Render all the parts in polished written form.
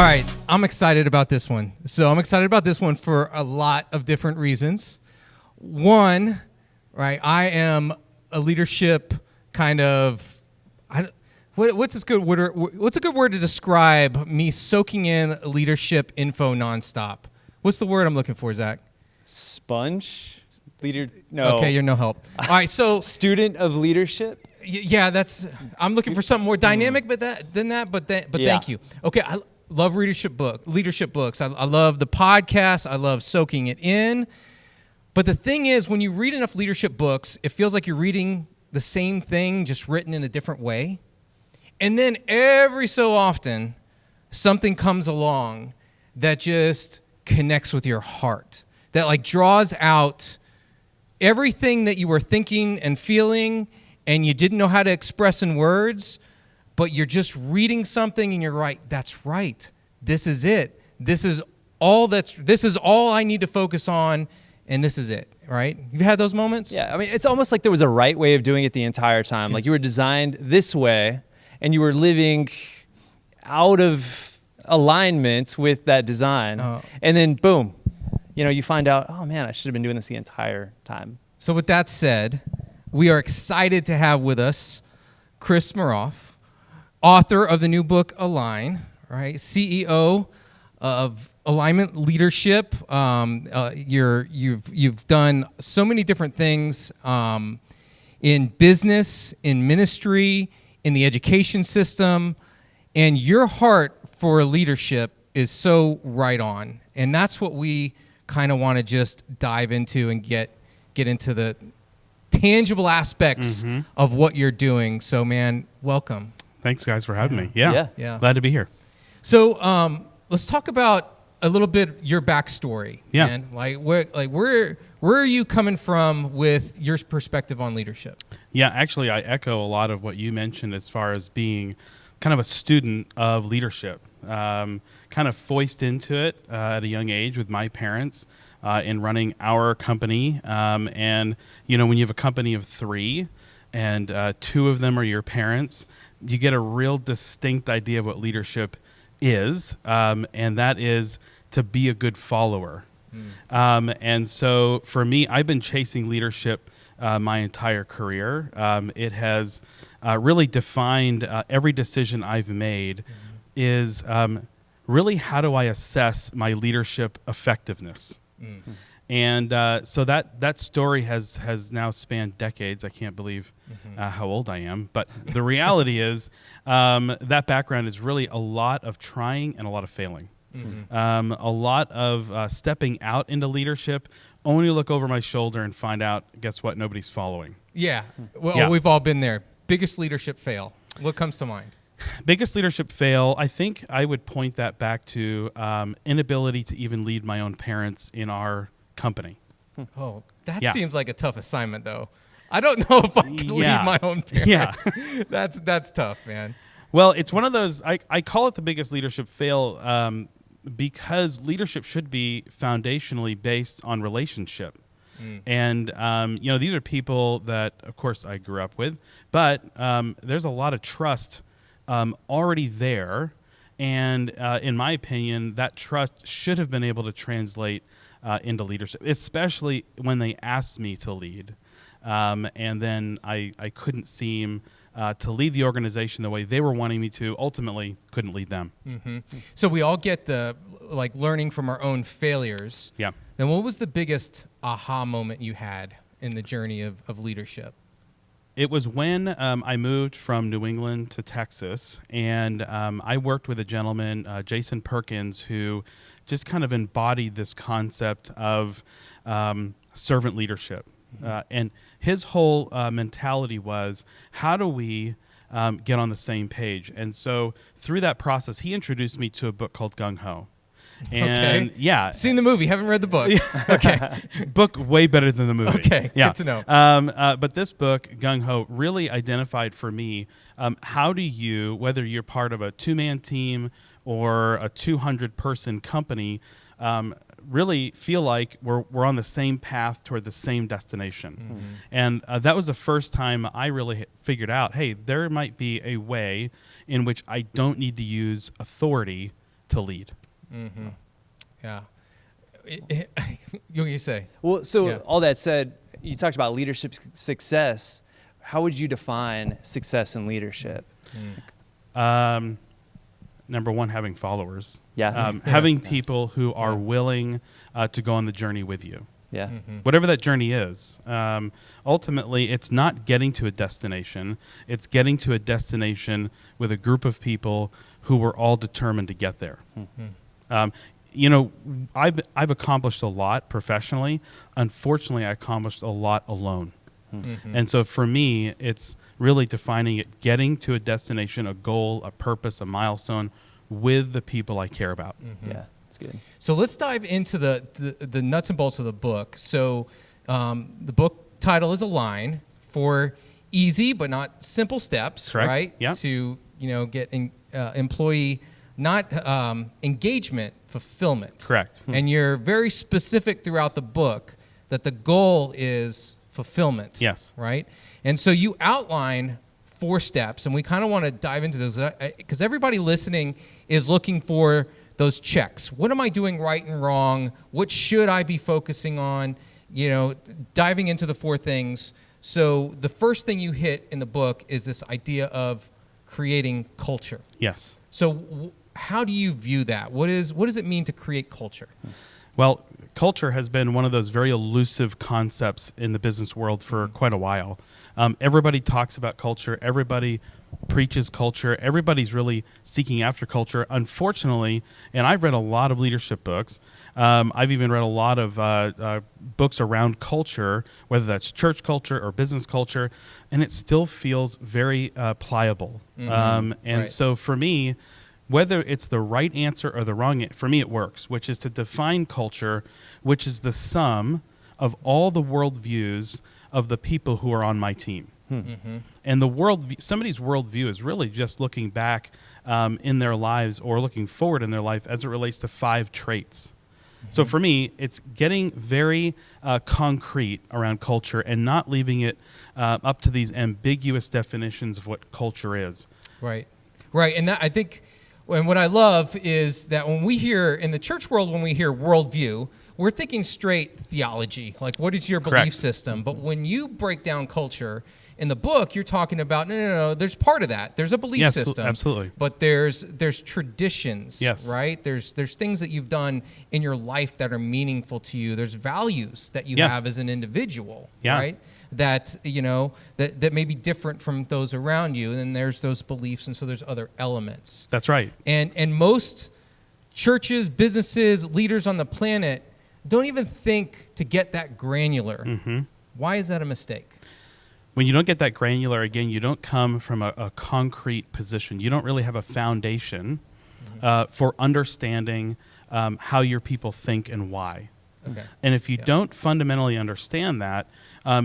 right, I'm excited about this one. So I'm excited about this one for a lot of different reasons. One, right, I am a leadership kind of, what's a good word to describe me soaking in leadership info nonstop? What's the word I'm looking for, Zach? Sponge? Leader? No. Okay, you're no help. All right, so Student of leadership? yeah, I'm looking for something more dynamic than that, but Yeah. thank you. Okay, I love leadership books. I love the podcast. I love soaking it in. But the thing is, when you read enough leadership books, it feels like you're reading the same thing, just written in a different way. And then every so often, something comes along that just connects with your heart, that like draws out everything that you were thinking and feeling and you didn't know how to express in words, but you're just reading something and you're right, that's right. This is it. This is all I need to focus on, and this is it, right? You've had those moments? Yeah, I mean, it's almost like there was a right way of doing it the entire time. Like you were designed this way, and you were living out of alignment with that design. And then, boom, you find out, oh, man, I should have been doing this the entire time. So with that said, we are excited to have with us Chris Meroff, author of the new book, Align, right? CEO of Alignment Leadership. You've done so many different things in business, in ministry, in the education system, and your heart for leadership is so right on. And that's what we kind of want to just dive into and get into the tangible aspects of what you're doing. So, man, welcome. Thanks, guys, for having me. Yeah. Glad to be here. So, let's talk about a little bit your backstory. Yeah. Man. Where are you coming from with your perspective on leadership? Yeah, actually, I echo a lot of what you mentioned as far as being kind of a student of leadership. Kind of foisted into it at a young age with my parents in running our company. And, when you have a company of 3 and 2 of them are your parents, you get a real distinct idea of what leadership is, and that is to be a good follower. And so for me, I've been chasing leadership my entire career. It has really defined every decision I've made is really how do I assess my leadership effectiveness. And so that story has now spanned decades. I can't believe how old I am. But the reality is that background is really a lot of trying and a lot of failing. A lot of stepping out into leadership, only to look over my shoulder and find out, guess what, nobody's following. Yeah. Well, we've all been there. Biggest leadership fail. What comes to mind? Biggest leadership fail, I think I would point that back to inability to even lead my own parents in our company. Oh, that seems like a tough assignment, though. I don't know if I can lead my own parents. Yeah. That's tough, man. Well, it's one of those, I call it the biggest leadership fail because leadership should be foundationally based on relationship. And, these are people that, of course, I grew up with, but there's a lot of trust already there. And in my opinion, that trust should have been able to translate into leadership, especially when they asked me to lead. And then I couldn't seem to lead the organization the way they were wanting me to, ultimately couldn't lead them. So we all get the learning from our own failures. Yeah. And what was the biggest aha moment you had in the journey of leadership? It was when I moved from New England to Texas, and I worked with a gentleman, Jason Perkins, who just kind of embodied this concept of servant leadership. And his whole mentality was, how do we get on the same page? And so through that process, he introduced me to a book called Gung Ho. And seen the movie, haven't read the book. Okay. Book way better than the movie. Okay, good to know. But this book, Gung Ho, really identified for me how do you, whether you're part of a 2-man team or a 200-person company, really feel like we're on the same path toward the same destination. And that was the first time I really figured out, hey, there might be a way in which I don't need to use authority to lead. Mm-hmm. Yeah. You say? Well, so Yeah. all that said, you talked about leadership success. How would you define success in leadership? Number one, having followers. Yeah. Having people who are willing to go on the journey with you. Yeah. Mm-hmm. Whatever that journey is. Ultimately, it's not getting to a destination. It's getting to a destination with a group of people who were all determined to get there. Mm-hmm. You know, I've accomplished a lot professionally. Unfortunately, I accomplished a lot alone. Mm-hmm. And so for me, it's really defining it, getting to a destination, a goal, a purpose, a milestone with the people I care about. Mm-hmm. Yeah. That's good. So let's dive into the nuts and bolts of the book. So the book title is a line for easy but not simple steps, Correct. right? Yeah. To get employee not engagement, fulfillment. Correct. And you're very specific throughout the book that the goal is fulfillment. Yes. Right? And so you outline 4 steps, and we kind of want to dive into those because everybody listening is looking for those checks. What am I doing right and wrong? What should I be focusing on? Diving into the 4 things. So the first thing you hit in the book is this idea of creating culture. Yes. So how do you view that? What does it mean to create culture? Well, culture has been one of those very elusive concepts in the business world for quite a while. Everybody talks about culture. Everybody preaches culture. Everybody's really seeking after culture. Unfortunately, and I've read a lot of leadership books. I've even read a lot of books around culture, whether that's church culture or business culture, and it still feels very pliable. And Right. so for me, whether it's the right answer or the wrong, for me it works, which is to define culture, which is the sum of all the worldviews of the people who are on my team. Mm-hmm. And somebody's worldview is really just looking back in their lives or looking forward in their life as it relates to 5 traits. So for me, it's getting very concrete around culture and not leaving it up to these ambiguous definitions of what culture is. Right. And that, I think, and what I love is that when we hear, in the church world, when we hear worldview, we're thinking straight theology, like what is your belief Correct. system? But when you break down culture in the book, you're talking about, no, there's part of that. There's a belief Yes, system. absolutely. But there's traditions, Yes. right? There's things that you've done in your life that are meaningful to you. There's values that you Yeah. have as an individual, Yeah. right? That, that may be different from those around you. And then there's those beliefs, and so there's other elements. That's right. And most churches, businesses, leaders on the planet don't even think to get that granular. Mm-hmm. Why is that a mistake? When you don't get that granular, again, you don't come from a concrete position. You don't really have a foundation for understanding how your people think and why. Okay. And if you don't fundamentally understand that,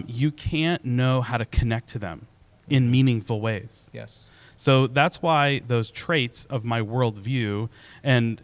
you can't know how to connect to them in meaningful ways. Yes. So that's why those traits of my worldview, and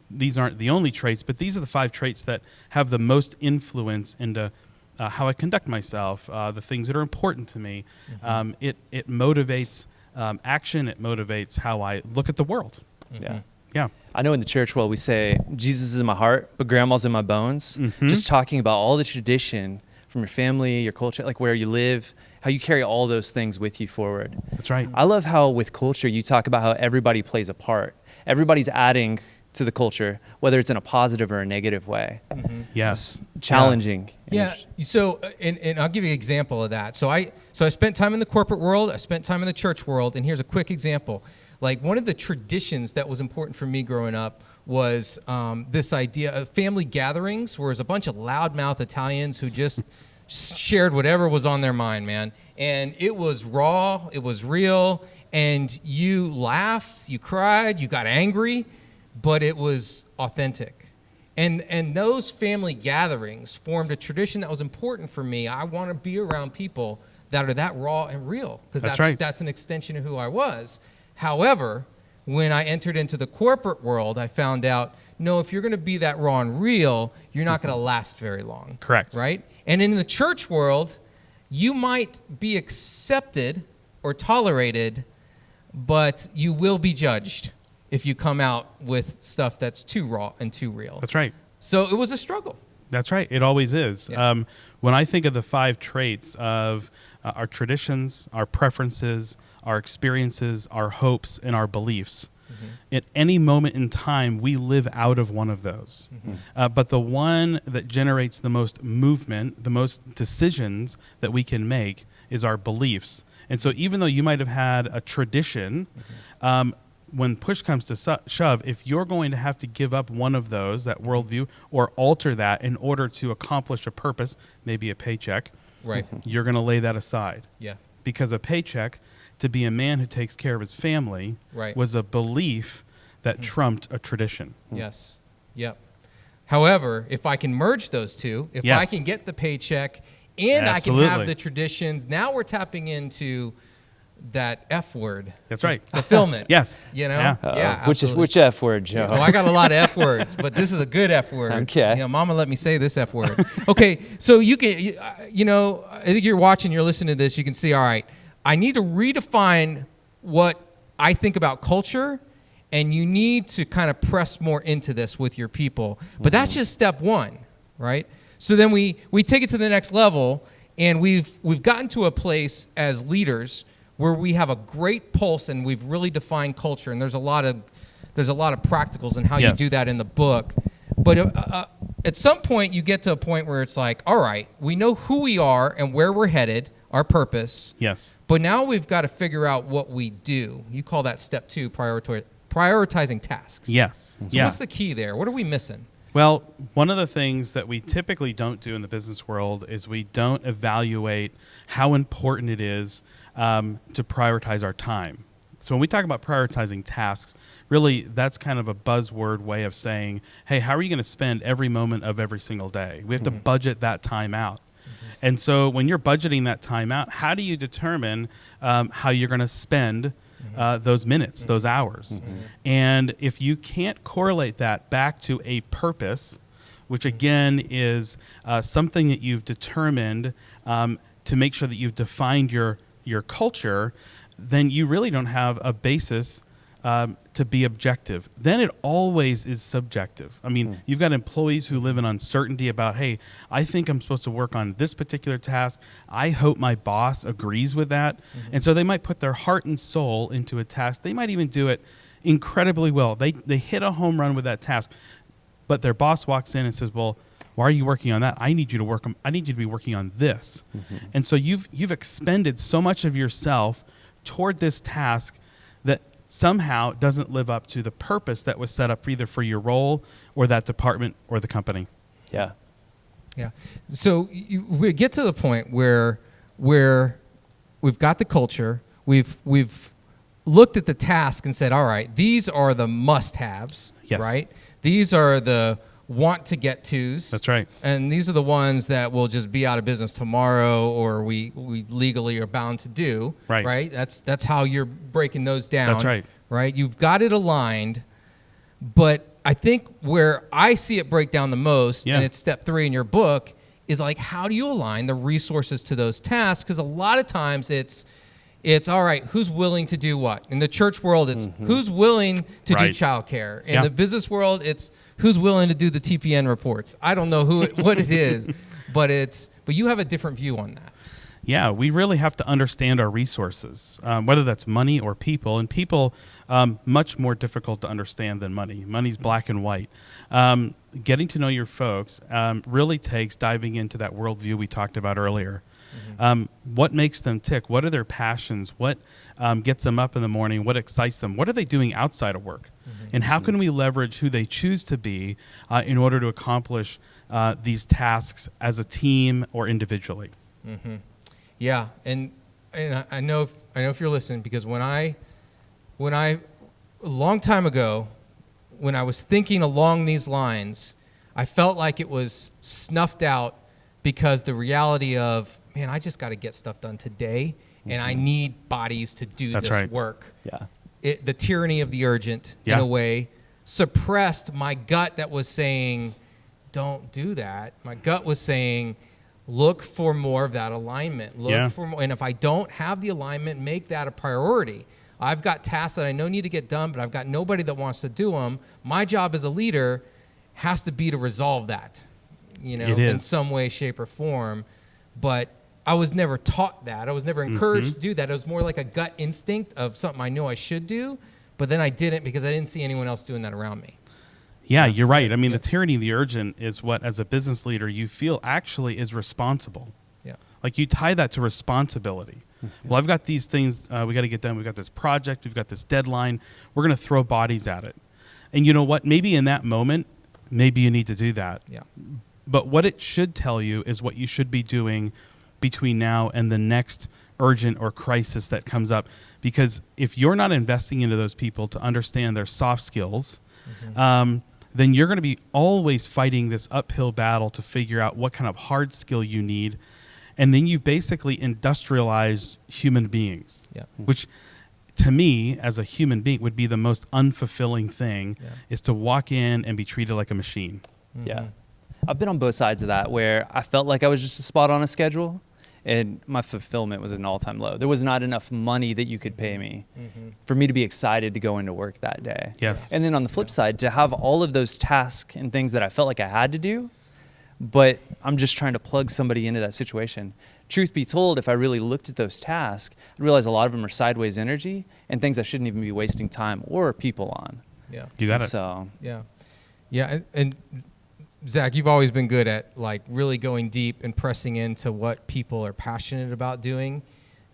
these aren't the only traits, but these are the 5 traits that have the most influence into how I conduct myself, the things that are important to me. Mm-hmm. It motivates action. It motivates how I look at the world. Mm-hmm. Yeah. Yeah. I know in the church world we say Jesus is in my heart, but grandma's in my bones. Mhm. Just talking about all the tradition from your family, your culture, like where you live, how you carry all those things with you forward. That's right. I love how with culture you talk about how everybody plays a part. Everybody's adding to the culture, whether it's in a positive or a negative way. Mm-hmm. Yes. Challenging. Yeah. So, and I'll give you an example of that. So I spent time in the corporate world. I spent time in the church world. And here's a quick example. Like one of the traditions that was important for me growing up was this idea of family gatherings, where it was a bunch of loudmouth Italians who just shared whatever was on their mind, man. And it was raw. It was real. And you laughed, you cried, you got angry, but it was authentic. And those family gatherings formed a tradition that was important for me. I want to be around people that are that raw and real, because That's right. that's an extension of who I was. However, when I entered into the corporate world, I found out, no, if you're going to be that raw and real, you're not going to last very long. Correct. Right? And in the church world, you might be accepted or tolerated, but you will be judged. if you come out with stuff that's too raw and too real. That's right. So it was a struggle. That's right. It always is. Yeah. When I think of the 5 traits of our traditions, our preferences, our experiences, our hopes, and our beliefs, at any moment in time, we live out of one of those. But the one that generates the most movement, the most decisions that we can make is our beliefs. And so even though you might have had a tradition, when push comes to shove, if you're going to have to give up one of those, that worldview, or alter that in order to accomplish a purpose, maybe a paycheck, Right. you're going to lay that aside. Yeah. Because a paycheck, to be a man who takes care of his family, Right. was a belief that trumped a tradition. Yes. Yep. However, if I can merge those two, if Yes. I can get the paycheck and I can Absolutely. have the traditions, now we're tapping into that F word. That's right. Fulfillment. Yes. You know? Yeah. Yeah. Which absolutely. which F word, Joe? Oh, I got a lot of F words, but this is a good F word. Okay. You know, Mama let me say this F word. Okay, so I think you're watching, you're listening to this, you can see, all right, I need to redefine what I think about culture, and you need to kind of press more into this with your people. But that's just step one, right? So then we take it to the next level, and we've gotten to a place as leaders where we have a great pulse and we've really defined culture, and there's a lot of practicals in how Yes. you do that in the book. But at some point you get to a point where it's like, all right, we know who we are and where we're headed, our purpose, Yes. but now we've got to figure out what we do. You call that step 2, prioritizing tasks. Yes. So what's the key there? What are we missing? Well, one of the things that we typically don't do in the business world is we don't evaluate how important it is to prioritize our time. So when we talk about prioritizing tasks, really that's kind of a buzzword way of saying, hey, how are you going to spend every moment of every single day? We have to budget that time out. And so when you're budgeting that time out, how do you determine how you're going to spend those minutes, those hours? And if you can't correlate that back to a purpose, which again is something that you've determined to make sure that you've defined your culture, then you really don't have a basis to be objective. Then it always is subjective. I mean, you've got employees who live in uncertainty about, hey, I think I'm supposed to work on this particular task. I hope my boss agrees with that. And so they might put their heart and soul into a task. They might even do it incredibly well. They hit a home run with that task. But their boss walks in and says, well, why are you working on that? I need you to be working on this. And so you've expended so much of yourself toward this task that somehow doesn't live up to the purpose that was set up either for your role or that department or the company. Yeah. Yeah. So we get to the point where we've got the culture, we've looked at the task and said, all right, these are the must-haves, Yes. right? These are the want-to-get-tos. That's right. And these are the ones that will just be out of business tomorrow, or we legally are bound to do. Right. That's how you're breaking those down. That's right. Right. You've got it aligned, but I think where I see it break down the most, and it's step 3 in your book, is like, how do you align the resources to those tasks? Because a lot of times it's all right, who's willing to do what? In the church world, it's who's willing to do childcare. In the business world, it's who's willing to do the TPN reports. I don't know what it is, but you have a different view on that. Yeah, we really have to understand our resources, whether that's money or people. And people, much more difficult to understand than money. Money's black and white. Getting to know your folks really takes diving into that worldview we talked about earlier. What makes them tick? What are their passions? What gets them up in the morning? What excites them? What are they doing outside of work? And how can we leverage who they choose to be in order to accomplish these tasks as a team or individually? Yeah, and I know if you're listening, because when I a long time ago, when I was thinking along these lines, I felt like it was snuffed out because the reality of, man, I just got to get stuff done today, and I need bodies to do this work. Yeah. The tyranny of the urgent, in a way, suppressed my gut that was saying, don't do that. My gut was saying, look for more of that alignment. Look for more, and if I don't have the alignment, make that a priority. I've got tasks that I know need to get done, but I've got nobody that wants to do them. My job as a leader has to be to resolve that, in some way, shape, or form. But I was never taught that. I was never encouraged to do that. It was more like a gut instinct of something I knew I should do, but then I didn't because I didn't see anyone else doing that around me. Yeah, you're right. I mean, the tyranny of the urgent is what, as a business leader, you feel actually is responsible. Yeah. Like you tie that to responsibility. Well, I've got these things we got to get done. We've got this project. We've got this deadline. We're going to throw bodies at it. And you know what? Maybe in that moment, maybe you need to do that. Yeah. But what it should tell you is what you should be doing between now and the next urgent or crisis that comes up. Because if you're not investing into those people to understand their soft skills, then you're going to be always fighting this uphill battle to figure out what kind of hard skill you need. And then you basically industrialize human beings, which to me, as a human being, would be the most unfulfilling thing, is to walk in and be treated like a machine. Yeah. I've been on both sides of that, where I felt like I was just a spot on a schedule and my fulfillment was at an all-time low. There was not enough money that you could pay me for me to be excited to go into work that day. Yes. And then on the flip side, to have all of those tasks and things that I felt like I had to do, but I'm just trying to plug somebody into that situation. Truth be told, if I really looked at those tasks, I realized a lot of them are sideways energy and things I shouldn't even be wasting time or people on. Yeah. You got it. So Yeah. And Zach, you've always been good at like really going deep and pressing into what people are passionate about doing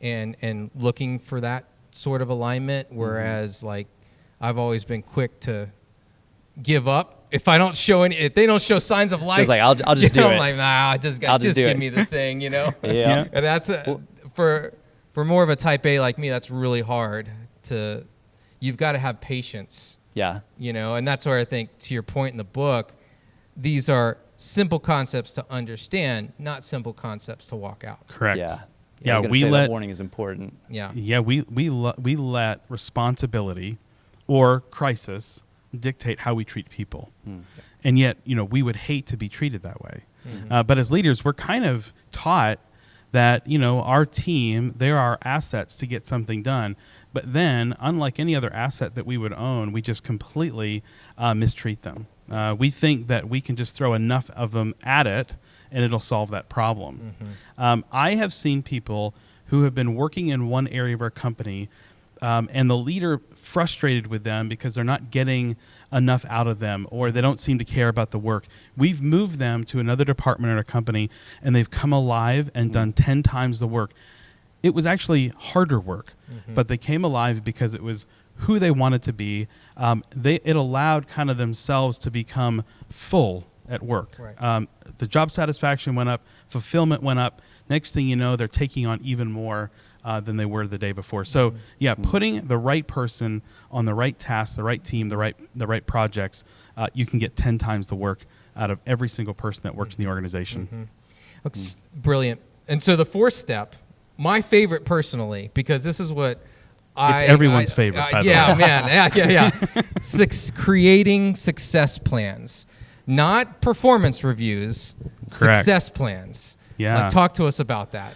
and looking for that sort of alignment. Whereas like I've always been quick to give up if if they don't show signs of life. Just like I'll just do it. I'm like, nah, just give me the thing, Yeah. And that's for more of a type A like me, that's really hard to. You've got to have patience. Yeah. And that's where I think, to your point in the book, these are simple concepts to understand, not simple concepts to walk out. Correct. Yeah. That warning is important. Yeah. We let responsibility or crisis dictate how we treat people. And yet, we would hate to be treated that way. But as leaders, we're kind of taught that, our team, they're our assets to get something done. But then, unlike any other asset that we would own, we just completely mistreat them. We think that we can just throw enough of them at it and it'll solve that problem. I have seen people who have been working in one area of our company and the leader frustrated with them because they're not getting enough out of them or they don't seem to care about the work. We've moved them to another department in our company and they've come alive and done 10 times the work. It was actually harder work, but they came alive because it was who they wanted to be. It allowed kind of themselves to become full at work. Right. The job satisfaction went up, fulfillment went up. Next thing you know, they're taking on even more than they were the day before. So putting the right person on the right task, the right team, the right projects, you can get 10 times the work out of every single person that works in the organization. Looks brilliant. And so the fourth step, my favorite personally, because this is what it's everyone's favorite, by the way. Man. Yeah. Creating success plans, not performance reviews, Correct. Success plans. Yeah. Talk to us about that.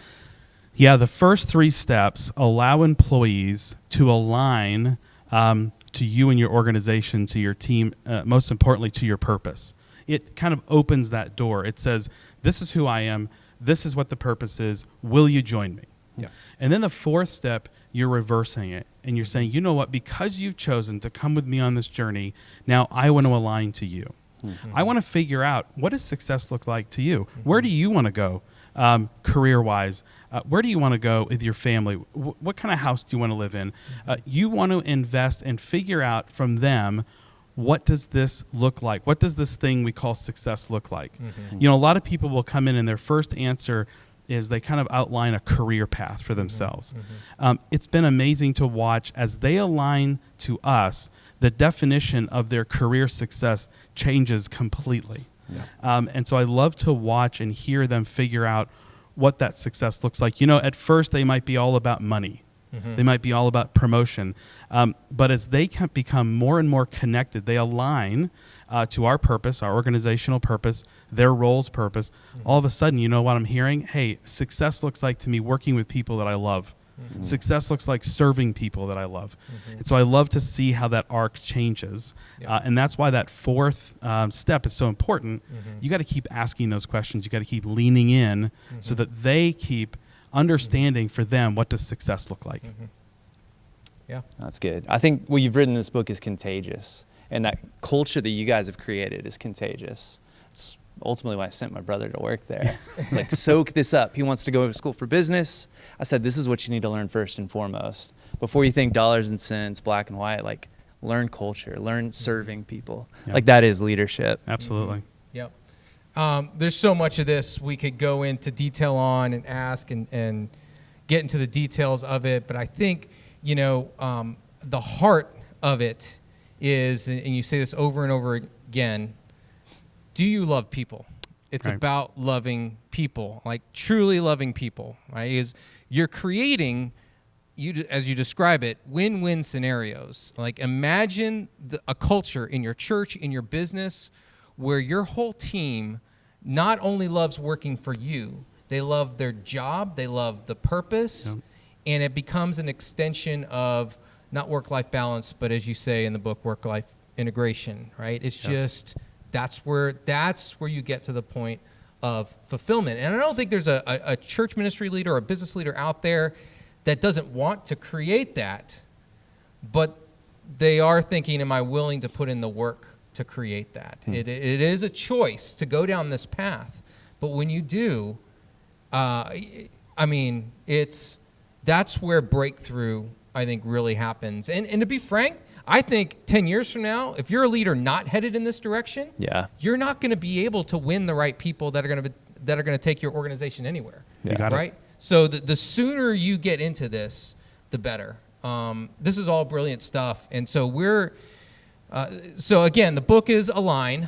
Yeah, the first 3 steps allow employees to align to you and your organization, to your team, most importantly, to your purpose. It kind of opens that door. It says, this is who I am. This is what the purpose is. Will you join me? Yeah. And then the 4th step, you're reversing it. And you're saying, you know what? Because you've chosen to come with me on this journey, now I want to align to you. I want to figure out, what does success look like to you? Where do you want to go career-wise? Where do you want to go with your family? What kind of house do you want to live in? You want to invest and figure out from them, what does this look like? What does this thing we call success look like? A lot of people will come in and their first answer is they kind of outline a career path for themselves. It's been amazing to watch as they align to us, the definition of their career success changes completely. And so I love to watch and hear them figure out what that success looks like. At first they might be all about money. They might be all about promotion. But as they become more and more connected, they align to our purpose, our organizational purpose, their role's purpose. All of a sudden, you know what I'm hearing? Hey, success looks like to me working with people that I love. Mm-hmm. Success looks like serving people that I love. Mm-hmm. And so I love to see how that arc changes. Yep. And that's why that fourth step is so important. Mm-hmm. You got to keep asking those questions. You got to keep leaning in so that they keep understanding for them, what does success look like? Yeah. That's good. I think what you've written in this book is contagious. And that culture that you guys have created is contagious. It's ultimately why I sent my brother to work there. It's like, soak this up. He wants to go to school for business. I said, this is what you need to learn first and foremost. Before you think dollars and cents, black and white, like, learn culture, learn serving people. Yep. Like, that is leadership. Absolutely. Yep. There's so much of this we could go into detail on and ask and get into the details of it. But I think, the heart of it is, and you say this over and over again, do you love people? It's right. About loving people, like truly loving people, right? Is you're creating, as you describe it, win-win scenarios. Like, imagine a culture in your church, in your business, where your whole team not only loves working for you, they love their job, they love the purpose, yep. And it becomes an extension of not work-life balance, but as you say in the book, work-life integration, right? It's yes. Just... That's where you get to the point of fulfillment. And I don't think there's a church ministry leader or a business leader out there that doesn't want to create that, but they are thinking, am I willing to put in the work to create that? It is a choice to go down this path. But when you do, that's where breakthrough, I think, really happens. And to be frank, I think 10 years from now, if you're a leader not headed in this direction, you're not going to be able to win the right people that are going to take your organization anywhere. Yeah. You got right? It. So the sooner you get into this, the better. This is all brilliant stuff. And so so again, the book is Align.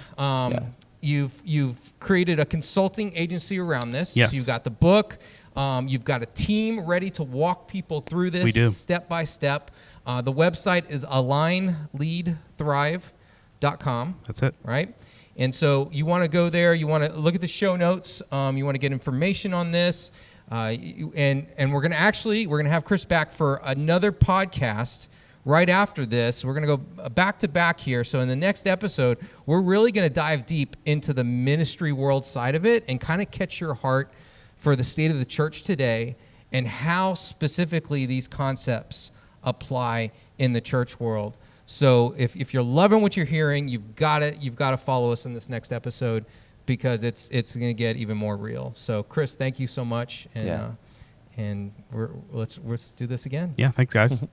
You've created a consulting agency around this. Yes. So you've got the book. You've got a team ready to walk people through this step by step. The website is alignleadthrive.com. That's it. Right? And so you want to go there. You want to look at the show notes. You want to get information on this. And we're going to have Chris back for another podcast right after this. We're going to go back to back here. So in the next episode, we're really going to dive deep into the ministry world side of it and kind of catch your heart for the state of the church today and how specifically these concepts apply in the church world. So if you're loving what you're hearing, you've got to follow us in this next episode because it's going to get even more real. So Chris, thank you so much, and let's do this again. Yeah, thanks guys.